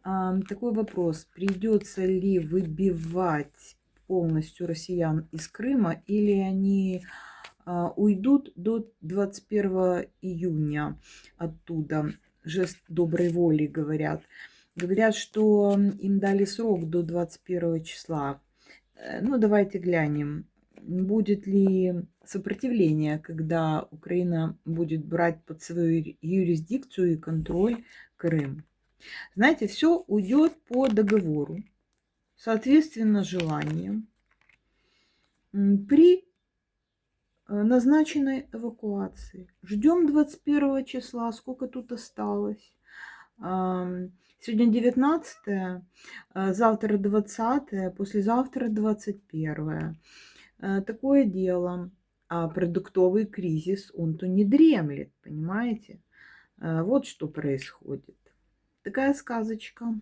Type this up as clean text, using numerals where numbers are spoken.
Такой вопрос. Придется ли выбивать полностью россиян из Крыма, или они уйдут до 21 июня оттуда? Жест доброй воли, говорят. Говорят, что им дали срок до 21 числа. Ну, давайте глянем, будет ли сопротивление, когда Украина будет брать под свою юрисдикцию и контроль Крым. Знаете, все уйдет по договору, соответственно, желаниям, при назначенной эвакуации. Ждем 21 числа, сколько тут осталось. Сегодня 19, завтра 20, послезавтра 21. Такое дело. А продуктовый кризис, он-то не дремлет, понимаете? Вот что происходит. Такая сказочка.